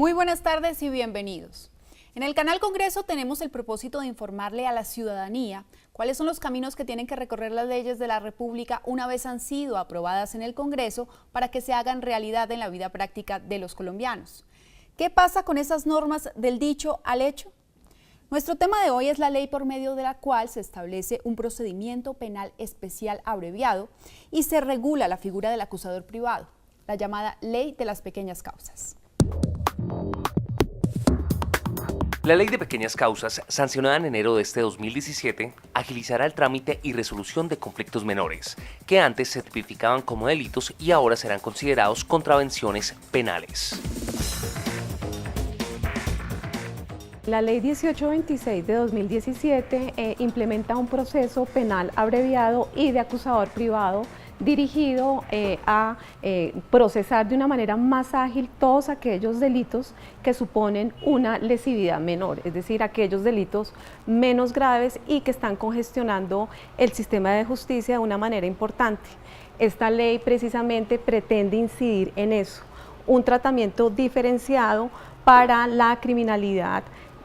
Muy buenas tardes y bienvenidos. En el canal Congreso tenemos el propósito de informarle a la ciudadanía cuáles son los caminos que tienen que recorrer las leyes de la República una vez han sido aprobadas en el Congreso para que se hagan realidad en la vida práctica de los colombianos. ¿Qué pasa con esas normas del dicho al hecho? Nuestro tema de hoy es la ley por medio de la cual se establece un procedimiento penal especial abreviado y se regula la figura del acusador privado, la llamada Ley de las Pequeñas Causas. La Ley de Pequeñas Causas, sancionada en enero de este 2017, agilizará el trámite y resolución de conflictos menores, que antes se tipificaban como delitos y ahora serán considerados contravenciones penales. La Ley 1826 de 2017 implementa un proceso penal abreviado y de acusador privado dirigido a procesar de una manera más ágil todos aquellos delitos que suponen una lesividad menor, es decir, aquellos delitos menos graves y que están congestionando el sistema de justicia de una manera importante. Esta ley precisamente pretende incidir en eso, un tratamiento diferenciado para la criminalidad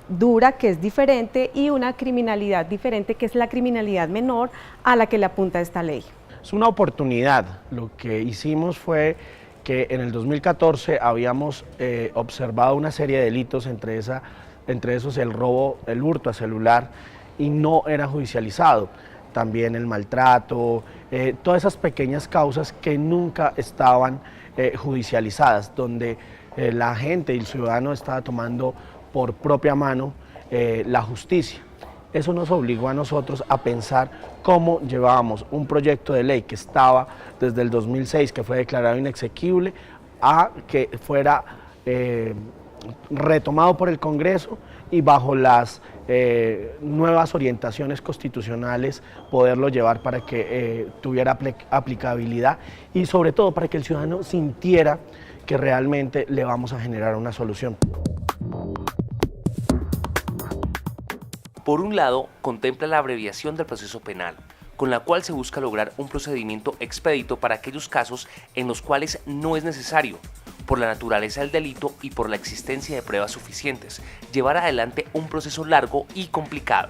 dura, que es diferente, y una criminalidad diferente, que es la criminalidad menor a la que le apunta esta ley. Es una oportunidad. Lo que hicimos fue que en el 2014 habíamos observado una serie de delitos, entre esos el robo, el hurto a celular, y no era judicializado. También el maltrato, todas esas pequeñas causas que nunca estaban judicializadas, donde la gente y el ciudadano estaba tomando por propia mano la justicia. Eso nos obligó a nosotros a pensar cómo llevábamos un proyecto de ley que estaba desde el 2006, que fue declarado inexequible, a que fuera retomado por el Congreso y bajo las nuevas orientaciones constitucionales poderlo llevar para que tuviera aplicabilidad y sobre todo para que el ciudadano sintiera que realmente le vamos a generar una solución. Por un lado, contempla la abreviación del proceso penal, con la cual se busca lograr un procedimiento expedito para aquellos casos en los cuales no es necesario, por la naturaleza del delito y por la existencia de pruebas suficientes, llevar adelante un proceso largo y complicado.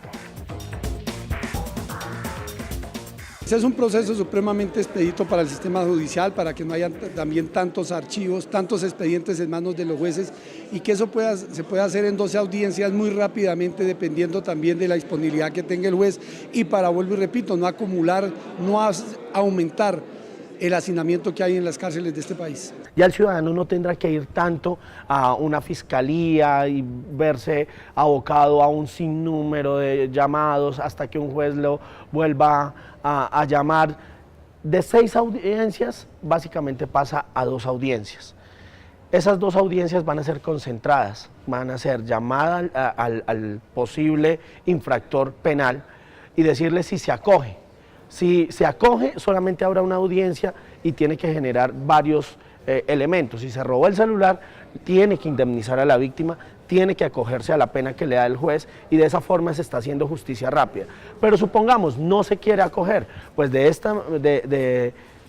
Es un proceso supremamente expedito para el sistema judicial, para que no haya también tantos archivos, tantos expedientes en manos de los jueces y que eso se pueda hacer en 12 audiencias muy rápidamente, dependiendo también de la disponibilidad que tenga el juez y para, vuelvo y repito, no acumular, no aumentar el hacinamiento que hay en las cárceles de este país. Ya el ciudadano no tendrá que ir tanto a una fiscalía y verse abocado a un sinnúmero de llamados hasta que un juez lo vuelva a llamar. De 6 audiencias, básicamente pasa a 2 audiencias. Esas 2 audiencias van a ser concentradas, van a ser llamada al posible infractor penal y decirle si se acoge. Si se acoge, solamente habrá una audiencia y tiene que generar varios elementos. Si se robó el celular, tiene que indemnizar a la víctima, tiene que acogerse a la pena que le da el juez y de esa forma se está haciendo justicia rápida. Pero supongamos, no se quiere acoger, pues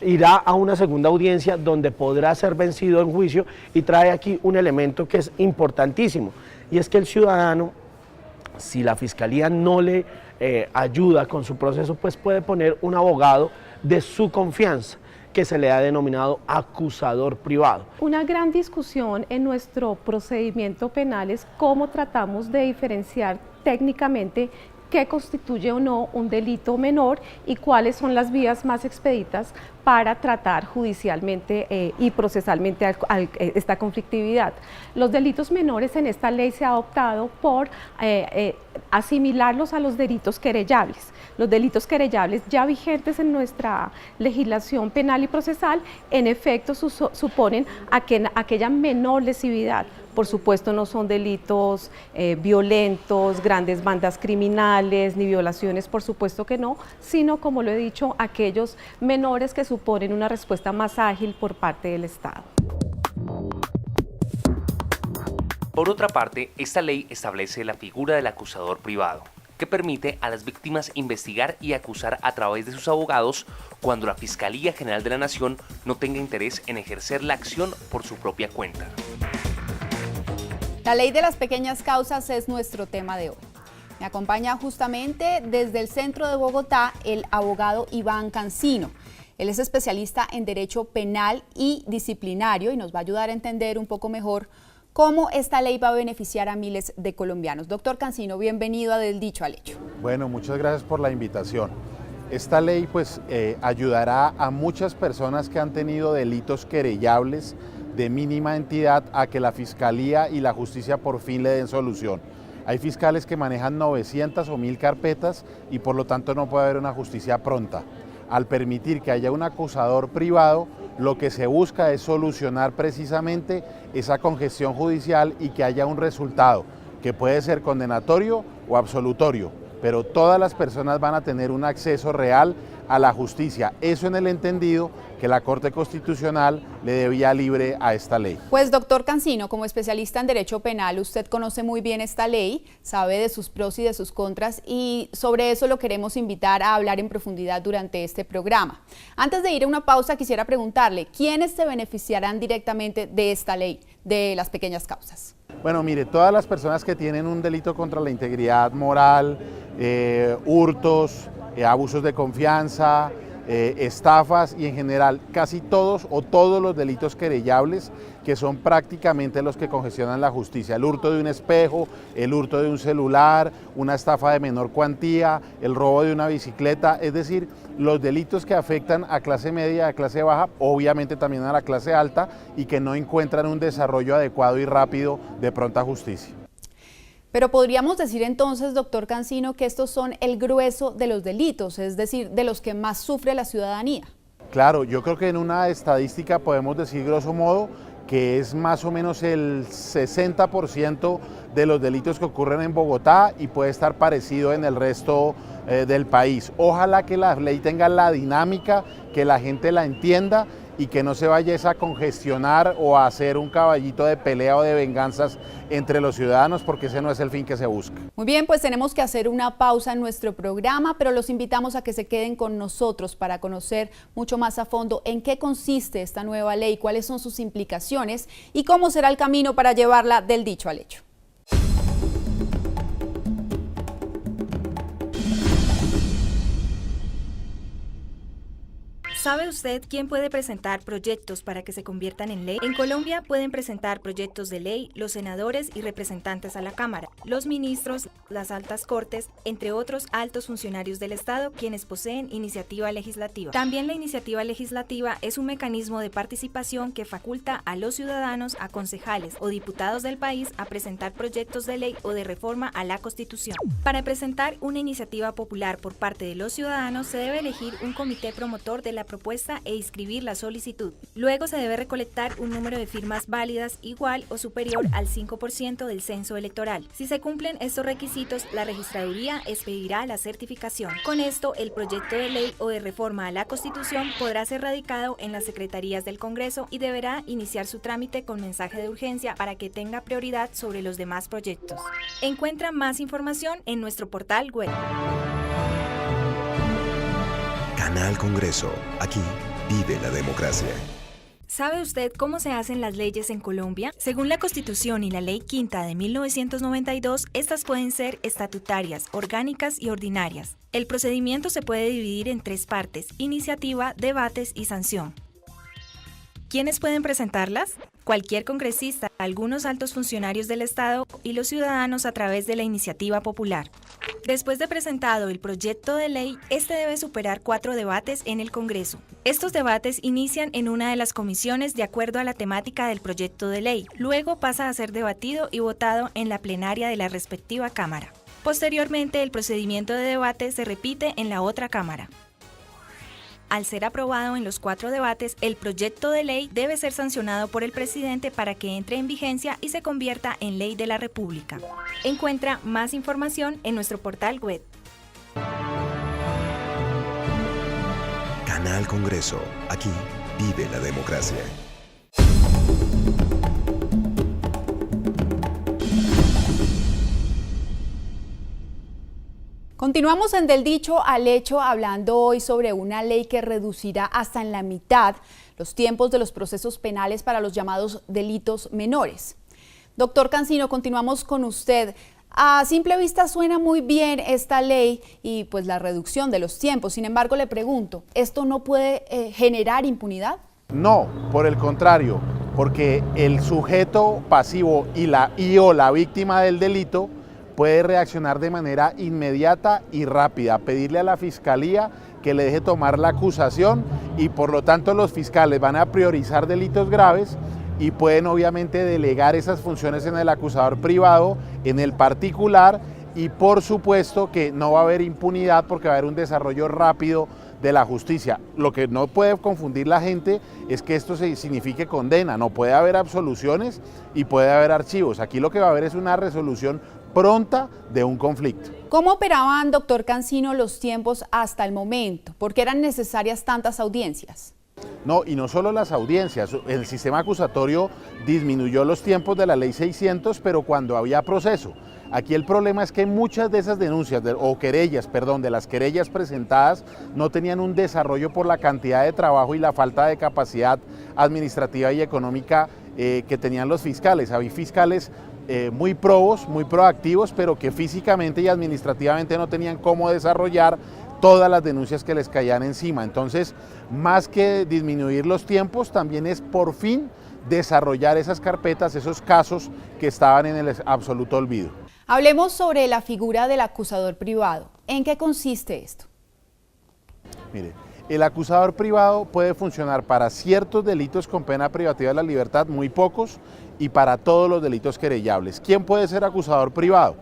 irá a una segunda audiencia donde podrá ser vencido en juicio y trae aquí un elemento que es importantísimo y es que el ciudadano, si la fiscalía no le ayuda con su proceso, pues puede poner un abogado de su confianza, que se le ha denominado acusador privado. Una gran discusión en nuestro procedimiento penal es cómo tratamos de diferenciar técnicamente qué constituye o no un delito menor y cuáles son las vías más expeditas para tratar judicialmente y procesalmente esta conflictividad. Los delitos menores en esta ley se ha optado por asimilarlos a los delitos querellables. Los delitos querellables ya vigentes en nuestra legislación penal y procesal, en efecto suponen aquella menor lesividad. Por supuesto no son delitos violentos, grandes bandas criminales, ni violaciones, por supuesto que no, sino, como lo he dicho, aquellos menores que suponen una respuesta más ágil por parte del Estado. Por otra parte, esta ley establece la figura del acusador privado, que permite a las víctimas investigar y acusar a través de sus abogados cuando la Fiscalía General de la Nación no tenga interés en ejercer la acción por su propia cuenta. La ley de las pequeñas causas es nuestro tema de hoy. Me acompaña justamente desde el centro de Bogotá el abogado Iván Cancino. Él es especialista en Derecho Penal y Disciplinario y nos va a ayudar a entender un poco mejor cómo esta ley va a beneficiar a miles de colombianos. Doctor Cancino, bienvenido a Del Dicho al Hecho. Bueno, muchas gracias por la invitación. Esta ley ayudará a muchas personas que han tenido delitos querellables de mínima entidad a que la Fiscalía y la Justicia por fin le den solución. Hay fiscales que manejan 900 o 1000 carpetas y por lo tanto no puede haber una justicia pronta. Al permitir que haya un acusador privado, lo que se busca es solucionar precisamente esa congestión judicial y que haya un resultado, que puede ser condenatorio o absolutorio, pero todas las personas van a tener un acceso real a la justicia. Eso en el entendido que la Corte Constitucional le dé vía libre a esta ley. Pues doctor Cancino, como especialista en Derecho Penal, usted conoce muy bien esta ley, sabe de sus pros y de sus contras y sobre eso lo queremos invitar a hablar en profundidad durante este programa. Antes de ir a una pausa, quisiera preguntarle, ¿quiénes se beneficiarán directamente de esta ley de las pequeñas causas? Bueno, mire, todas las personas que tienen un delito contra la integridad moral, hurtos, abusos de confianza, estafas y en general casi todos o todos los delitos querellables que son prácticamente los que congestionan la justicia. El hurto de un espejo, el hurto de un celular, una estafa de menor cuantía, el robo de una bicicleta, es decir, los delitos que afectan a clase media, a clase baja, obviamente también a la clase alta y que no encuentran un desarrollo adecuado y rápido de pronta justicia. Pero podríamos decir entonces, doctor Cancino, que estos son el grueso de los delitos, es decir, de los que más sufre la ciudadanía. Claro, yo creo que en una estadística podemos decir grosso modo que es más o menos el 60% de los delitos que ocurren en Bogotá y puede estar parecido en el resto del país. Ojalá que la ley tenga la dinámica, que la gente la entienda y que no se vaya a congestionar o a hacer un caballito de pelea o de venganzas entre los ciudadanos, porque ese no es el fin que se busca. Muy bien, pues tenemos que hacer una pausa en nuestro programa, pero los invitamos a que se queden con nosotros para conocer mucho más a fondo en qué consiste esta nueva ley, cuáles son sus implicaciones y cómo será el camino para llevarla del dicho al hecho. ¿Sabe usted quién puede presentar proyectos para que se conviertan en ley? En Colombia pueden presentar proyectos de ley los senadores y representantes a la Cámara, los ministros, las altas cortes, entre otros altos funcionarios del Estado, quienes poseen iniciativa legislativa. También la iniciativa legislativa es un mecanismo de participación que faculta a los ciudadanos, a concejales o diputados del país a presentar proyectos de ley o de reforma a la Constitución. Para presentar una iniciativa popular por parte de los ciudadanos se debe elegir un comité promotor de la propuesta e inscribir la solicitud. Luego se debe recolectar un número de firmas válidas igual o superior al 5% del censo electoral. Si se cumplen estos requisitos, la registraduría expedirá la certificación. Con esto, el proyecto de ley o de reforma a la Constitución podrá ser radicado en las secretarías del Congreso y deberá iniciar su trámite con mensaje de urgencia para que tenga prioridad sobre los demás proyectos. Encuentra más información en nuestro portal web. Canal Congreso. Aquí vive la democracia. ¿Sabe usted cómo se hacen las leyes en Colombia? Según la Constitución y la Ley Quinta de 1992, estas pueden ser estatutarias, orgánicas y ordinarias. El procedimiento se puede dividir en 3 partes: iniciativa, debates y sanción. ¿Quiénes pueden presentarlas? Cualquier congresista, algunos altos funcionarios del Estado y los ciudadanos a través de la iniciativa popular. Después de presentado el proyecto de ley, este debe superar 4 debates en el Congreso. Estos debates inician en una de las comisiones de acuerdo a la temática del proyecto de ley. Luego pasa a ser debatido y votado en la plenaria de la respectiva Cámara. Posteriormente, el procedimiento de debate se repite en la otra Cámara. Al ser aprobado en los 4 debates, el proyecto de ley debe ser sancionado por el presidente para que entre en vigencia y se convierta en ley de la República. Encuentra más información en nuestro portal web. Canal Congreso. Aquí vive la democracia. Continuamos en Del Dicho al Hecho, hablando hoy sobre una ley que reducirá hasta en la mitad los tiempos de los procesos penales para los llamados delitos menores. Doctor Cancino, continuamos con usted. A simple vista suena muy bien esta ley y pues la reducción de los tiempos. Sin embargo, le pregunto, ¿esto no puede generar impunidad? No, por el contrario, porque el sujeto pasivo o la víctima del delito puede reaccionar de manera inmediata y rápida, pedirle a la fiscalía que le deje tomar la acusación y por lo tanto los fiscales van a priorizar delitos graves y pueden obviamente delegar esas funciones en el acusador privado, en el particular, y por supuesto que no va a haber impunidad porque va a haber un desarrollo rápido de la justicia. Lo que no puede confundir la gente es que esto signifique condena, no puede haber absoluciones y puede haber archivos. Aquí lo que va a haber es una resolución pronta de un conflicto. ¿Cómo operaban, doctor Cancino, los tiempos hasta el momento? ¿Por qué eran necesarias tantas audiencias? No, y no solo las audiencias, el sistema acusatorio disminuyó los tiempos de la ley 600, pero cuando había proceso. Aquí el problema es que muchas de esas denuncias, de las querellas presentadas, no tenían un desarrollo por la cantidad de trabajo y la falta de capacidad administrativa y económica que tenían los fiscales. Había fiscales muy probos, muy proactivos, pero que físicamente y administrativamente no tenían cómo desarrollar todas las denuncias que les caían encima. Entonces, más que disminuir los tiempos, también es por fin desarrollar esas carpetas, esos casos que estaban en el absoluto olvido. Hablemos sobre la figura del acusador privado. ¿En qué consiste esto? Mire, el acusador privado puede funcionar para ciertos delitos con pena privativa de la libertad, muy pocos, y para todos los delitos querellables. ¿Quién puede ser acusador privado?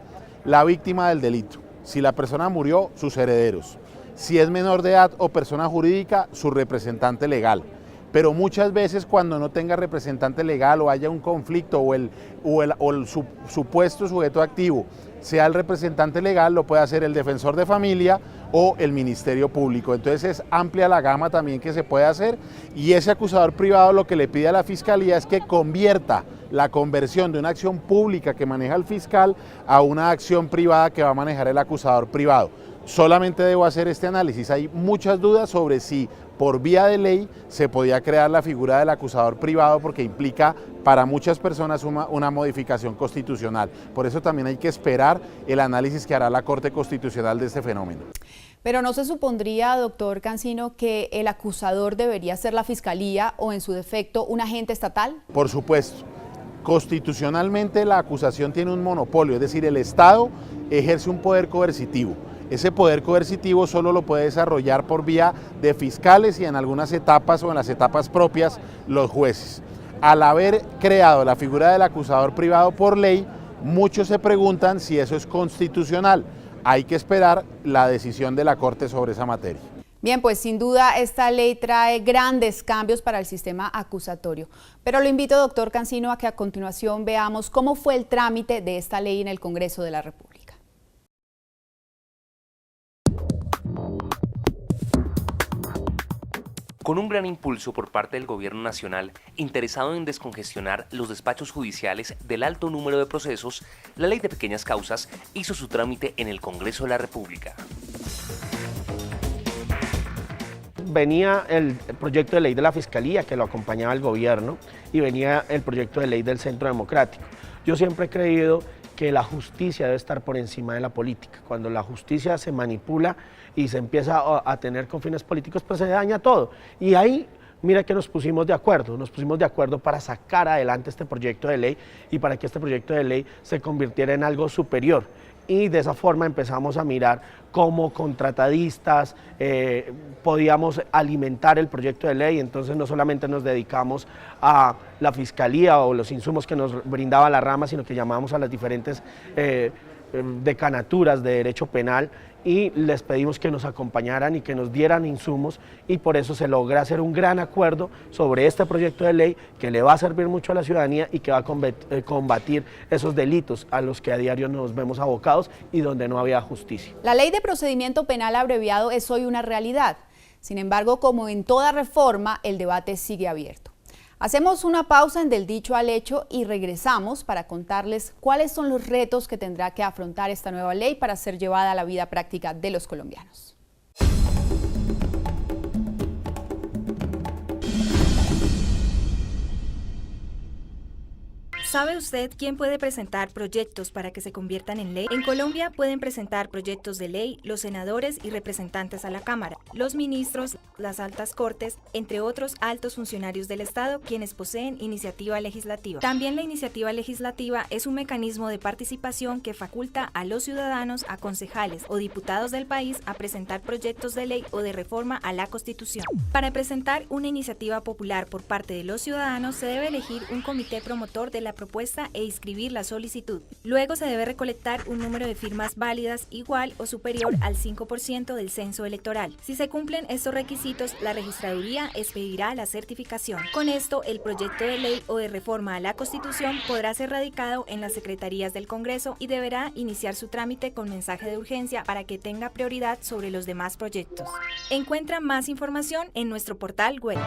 La víctima del delito. Si la persona murió, sus herederos. Si es menor de edad o persona jurídica, su representante legal. Pero muchas veces cuando no tenga representante legal o haya un conflicto o el supuesto sujeto activo sea el representante legal, lo puede hacer el defensor de familia o el Ministerio Público. Entonces es amplia la gama también que se puede hacer y ese acusador privado lo que le pide a la Fiscalía es que convierta la conversión de una acción pública que maneja el fiscal a una acción privada que va a manejar el acusador privado. Solamente debo hacer este análisis. Hay muchas dudas sobre si por vía de ley se podía crear la figura del acusador privado porque implica para muchas personas una modificación constitucional. Por eso también hay que esperar el análisis que hará la Corte Constitucional de este fenómeno. Pero ¿no se supondría, doctor Cancino, que el acusador debería ser la Fiscalía o en su defecto un agente estatal? Por supuesto. Constitucionalmente la acusación tiene un monopolio, es decir, el Estado ejerce un poder coercitivo. Ese poder coercitivo solo lo puede desarrollar por vía de fiscales y en algunas etapas o en las etapas propias los jueces. Al haber creado la figura del acusador privado por ley, muchos se preguntan si eso es constitucional. Hay que esperar la decisión de la Corte sobre esa materia. Bien, pues sin duda esta ley trae grandes cambios para el sistema acusatorio. Pero lo invito, doctor Cancino, a que a continuación veamos cómo fue el trámite de esta ley en el Congreso de la República. Con un gran impulso por parte del Gobierno Nacional, interesado en descongestionar los despachos judiciales del alto número de procesos, la Ley de Pequeñas Causas hizo su trámite en el Congreso de la República. Venía el proyecto de ley de la Fiscalía que lo acompañaba el gobierno y venía el proyecto de ley del Centro Democrático. Yo siempre he creído que la justicia debe estar por encima de la política. Cuando la justicia se manipula y se empieza a tener con fines políticos, pues se daña todo. Y ahí, mira que nos pusimos de acuerdo para sacar adelante este proyecto de ley y para que este proyecto de ley se convirtiera en algo superior. Y de esa forma empezamos a mirar cómo contratadistas podíamos alimentar el proyecto de ley. Entonces no solamente nos dedicamos a la Fiscalía o los insumos que nos brindaba la rama, sino que llamamos a las diferentes decanaturas de derecho penal y les pedimos que nos acompañaran y que nos dieran insumos y por eso se logra hacer un gran acuerdo sobre este proyecto de ley que le va a servir mucho a la ciudadanía y que va a combatir esos delitos a los que a diario nos vemos abocados y donde no había justicia. La Ley de Procedimiento Penal abreviado es hoy una realidad. Sin embargo, como en toda reforma, el debate sigue abierto. Hacemos una pausa en Del Dicho al Hecho y regresamos para contarles cuáles son los retos que tendrá que afrontar esta nueva ley para ser llevada a la vida práctica de los colombianos. ¿Sabe usted quién puede presentar proyectos para que se conviertan en ley? En Colombia pueden presentar proyectos de ley los senadores y representantes a la Cámara, los ministros, las altas cortes, entre otros altos funcionarios del Estado, quienes poseen iniciativa legislativa. También la iniciativa legislativa es un mecanismo de participación que faculta a los ciudadanos, a concejales o diputados del país a presentar proyectos de ley o de reforma a la Constitución. Para presentar una iniciativa popular por parte de los ciudadanos se debe elegir un comité promotor de la propuesta e inscribir la solicitud. Luego se debe recolectar un número de firmas válidas igual o superior al 5% del censo electoral. Si se cumplen estos requisitos, la registraduría expedirá la certificación. Con esto, el proyecto de ley o de reforma a la Constitución podrá ser radicado en las secretarías del Congreso y deberá iniciar su trámite con mensaje de urgencia para que tenga prioridad sobre los demás proyectos. Encuentra más información en nuestro portal web.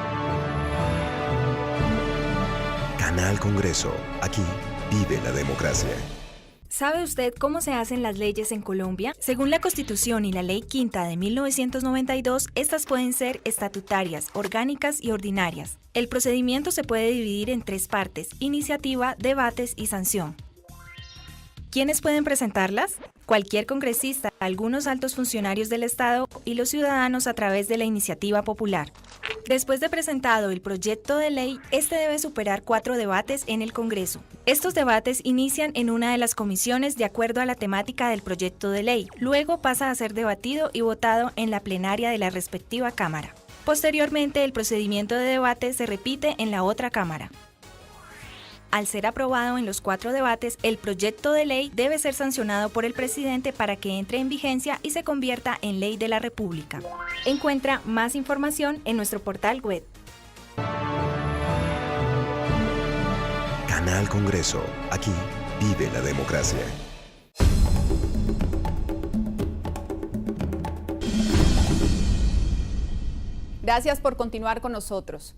Canal Congreso. Aquí vive la democracia. ¿Sabe usted cómo se hacen las leyes en Colombia? Según la Constitución y la Ley Quinta de 1992, estas pueden ser estatutarias, orgánicas y ordinarias. El procedimiento se puede dividir en 3 partes: iniciativa, debates y sanción. ¿Quiénes pueden presentarlas? Cualquier congresista, algunos altos funcionarios del Estado y los ciudadanos a través de la iniciativa popular. Después de presentado el proyecto de ley, este debe superar 4 debates en el Congreso. Estos debates inician en una de las comisiones de acuerdo a la temática del proyecto de ley. Luego pasa a ser debatido y votado en la plenaria de la respectiva Cámara. Posteriormente, el procedimiento de debate se repite en la otra Cámara. Al ser aprobado en los 4 debates, el proyecto de ley debe ser sancionado por el presidente para que entre en vigencia y se convierta en ley de la República. Encuentra más información en nuestro portal web. Canal Congreso. Aquí vive la democracia. Gracias por continuar con nosotros.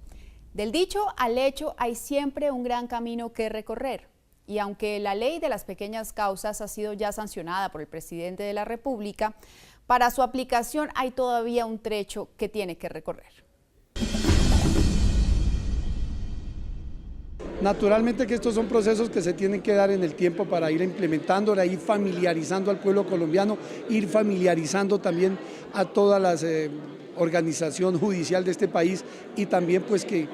Del dicho al hecho hay siempre un gran camino que recorrer. Y aunque la ley de las pequeñas causas ha sido ya sancionada por el presidente de la República, para su aplicación hay todavía un trecho que tiene que recorrer. Naturalmente que estos son procesos que se tienen que dar en el tiempo para ir implementando, para ir familiarizando al pueblo colombiano, ir familiarizando también a todas las organización judicial de este país y también pues que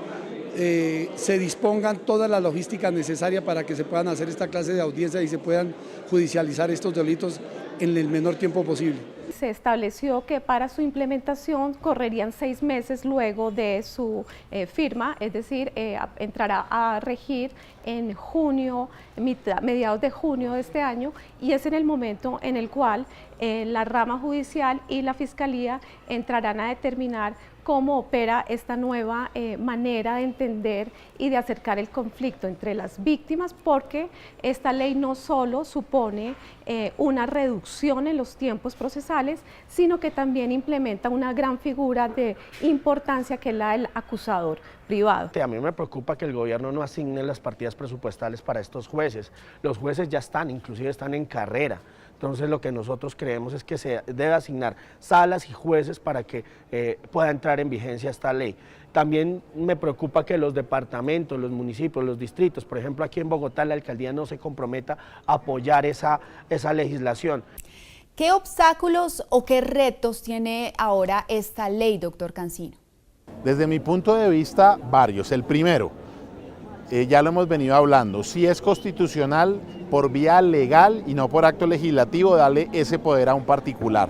se dispongan toda la logística necesaria para que se puedan hacer esta clase de audiencias y se puedan judicializar estos delitos en el menor tiempo posible. Se estableció que para su implementación correrían 6 meses luego de su firma, es decir, entrará a regir en junio, mediados de junio de este año, y es en el momento en el cual la rama judicial y la Fiscalía entrarán a determinar cómo opera esta nueva manera de entender y de acercar el conflicto entre las víctimas, porque esta ley no solo supone una reducción en los tiempos procesales, sino que también implementa una gran figura de importancia que es la del acusador privado. A mí me preocupa que el gobierno no asigne las partidas presupuestales para estos jueces. Los jueces ya están, inclusive están en carrera. Entonces lo que nosotros creemos es que se debe asignar salas y jueces para que pueda entrar en vigencia esta ley. También me preocupa que los departamentos, los municipios, los distritos, por ejemplo aquí en Bogotá la alcaldía no se comprometa a apoyar esa legislación. ¿Qué obstáculos o qué retos tiene ahora esta ley, doctor Cancino? Desde mi punto de vista, varios. El primero, ya lo hemos venido hablando, si es constitucional por vía legal y no por acto legislativo, darle ese poder a un particular.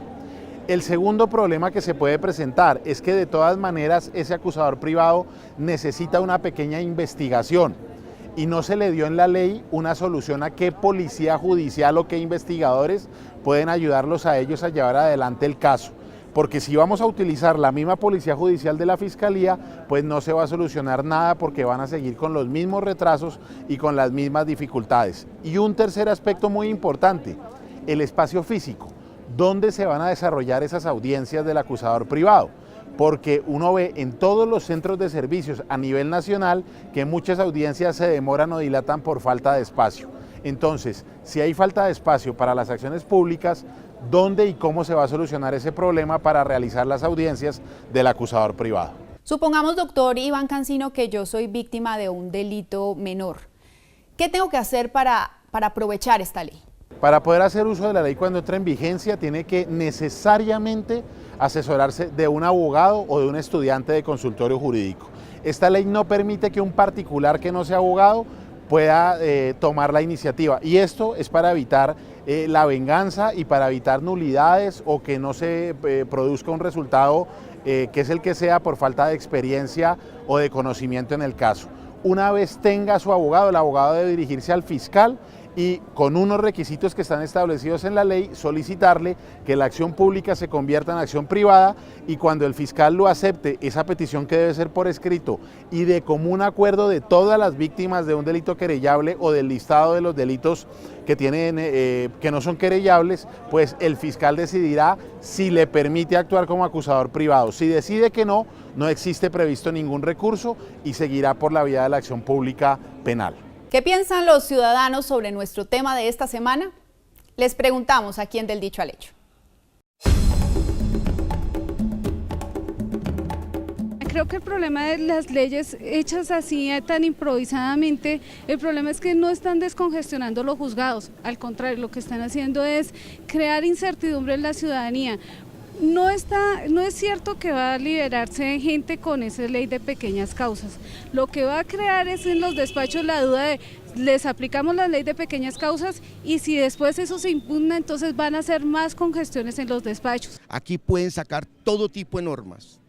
El segundo problema que se puede presentar es que de todas maneras ese acusador privado necesita una pequeña investigación y no se le dio en la ley una solución a qué policía judicial o qué investigadores pueden ayudarlos a ellos a llevar adelante el caso. Porque si vamos a utilizar la misma policía judicial de la Fiscalía, pues no se va a solucionar nada porque van a seguir con los mismos retrasos y con las mismas dificultades. Y un tercer aspecto muy importante, el espacio físico. ¿Dónde se van a desarrollar esas audiencias del acusador privado? Porque uno ve en todos los centros de servicios a nivel nacional que muchas audiencias se demoran o dilatan por falta de espacio. Entonces, si hay falta de espacio para las acciones públicas, ¿dónde y cómo se va a solucionar ese problema para realizar las audiencias del acusador privado? Supongamos, doctor Iván Cancino, que yo soy víctima de un delito menor. ¿Qué tengo que hacer para aprovechar esta ley? Para poder hacer uso de la ley cuando entra en vigencia, tiene que necesariamente asesorarse de un abogado o de un estudiante de consultorio jurídico. Esta ley no permite que un particular que no sea abogado pueda tomar la iniciativa, y esto es para evitar la venganza y para evitar nulidades o que no se produzca un resultado que es el que sea por falta de experiencia o de conocimiento en el caso. Una vez tenga su abogado, el abogado debe dirigirse al fiscal y con unos requisitos que están establecidos en la ley, solicitarle que la acción pública se convierta en acción privada, y cuando el fiscal lo acepte, esa petición que debe ser por escrito y de común acuerdo de todas las víctimas de un delito querellable o del listado de los delitos que tienen que no son querellables, pues el fiscal decidirá si le permite actuar como acusador privado. Si decide que no, no existe previsto ningún recurso y seguirá por la vía de la acción pública penal. ¿Qué piensan los ciudadanos sobre nuestro tema de esta semana? Les preguntamos aquí en Del Dicho al Hecho. Creo que el problema de las leyes hechas así tan improvisadamente, el problema es que no están descongestionando los juzgados, al contrario, lo que están haciendo es crear incertidumbre en la ciudadanía. No es cierto que va a liberarse gente con esa ley de pequeñas causas. Lo que va a crear es en los despachos la duda de les aplicamos la ley de pequeñas causas y si después eso se impugna, entonces van a ser más congestiones en los despachos. Aquí pueden sacar todo tipo de normas,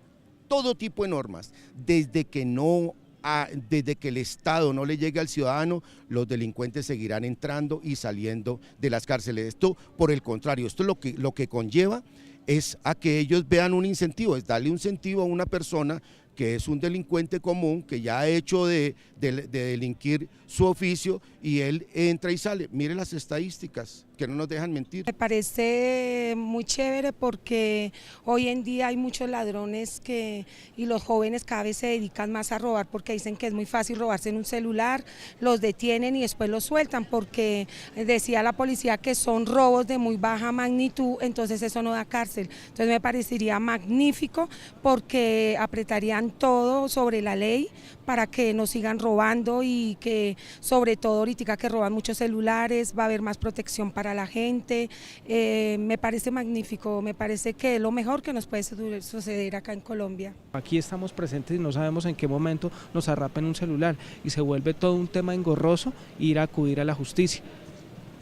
desde que el Estado no le llegue al ciudadano, los delincuentes seguirán entrando y saliendo de las cárceles. Esto, por el contrario, esto lo que conlleva es a que ellos vean un incentivo, es darle un incentivo a una persona que es un delincuente común, que ya ha hecho de delinquir su oficio, y él entra y sale. Mire las estadísticas, que no nos dejan mentir. Me parece muy chévere porque hoy en día hay muchos ladrones y los jóvenes cada vez se dedican más a robar porque dicen que es muy fácil robarse en un celular, los detienen y después los sueltan porque decía la policía que son robos de muy baja magnitud, entonces eso no da cárcel. Entonces me parecería magnífico porque apretarían todo sobre la ley para que no sigan robando, y que sobre todo ahorita que roban muchos celulares va a haber más protección para la gente. Me parece magnífico, me parece que es lo mejor que nos puede suceder acá en Colombia. Aquí estamos presentes y no sabemos en qué momento nos arrapen un celular y se vuelve todo un tema engorroso ir a acudir a la justicia.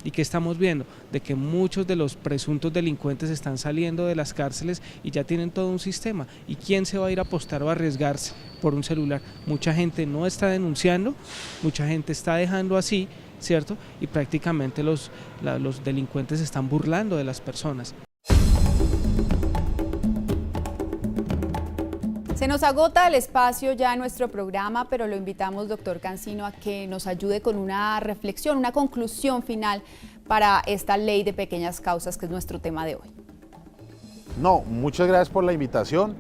¿Y qué estamos viendo? De que muchos de los presuntos delincuentes están saliendo de las cárceles y ya tienen todo un sistema. ¿Y quién se va a ir a apostar o a arriesgarse por un celular? Mucha gente no está denunciando, mucha gente está dejando así, ¿cierto? Y prácticamente los delincuentes se están burlando de las personas. Se nos agota el espacio ya en nuestro programa, pero lo invitamos, doctor Cancino, a que nos ayude con una reflexión, una conclusión final para esta ley de pequeñas causas, que es nuestro tema de hoy. No, muchas gracias por la invitación.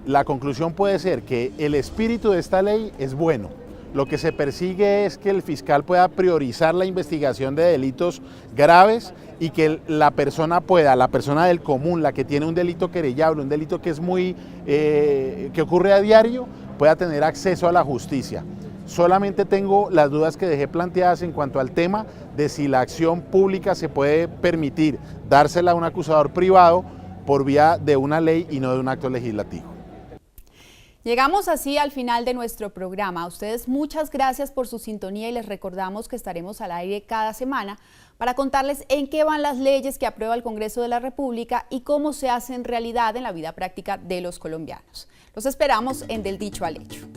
La conclusión puede ser que el espíritu de esta ley es bueno. Lo que se persigue es que el fiscal pueda priorizar la investigación de delitos graves y que la persona del común, la que tiene un delito querellable, un delito que es que ocurre a diario, pueda tener acceso a la justicia. Solamente tengo las dudas que dejé planteadas en cuanto al tema de si la acción pública se puede permitir dársela a un acusador privado por vía de una ley y no de un acto legislativo. Llegamos así al final de nuestro programa. A ustedes muchas gracias por su sintonía y les recordamos que estaremos al aire cada semana para contarles en qué van las leyes que aprueba el Congreso de la República y cómo se hacen realidad en la vida práctica de los colombianos. Los esperamos en Del Dicho al Hecho.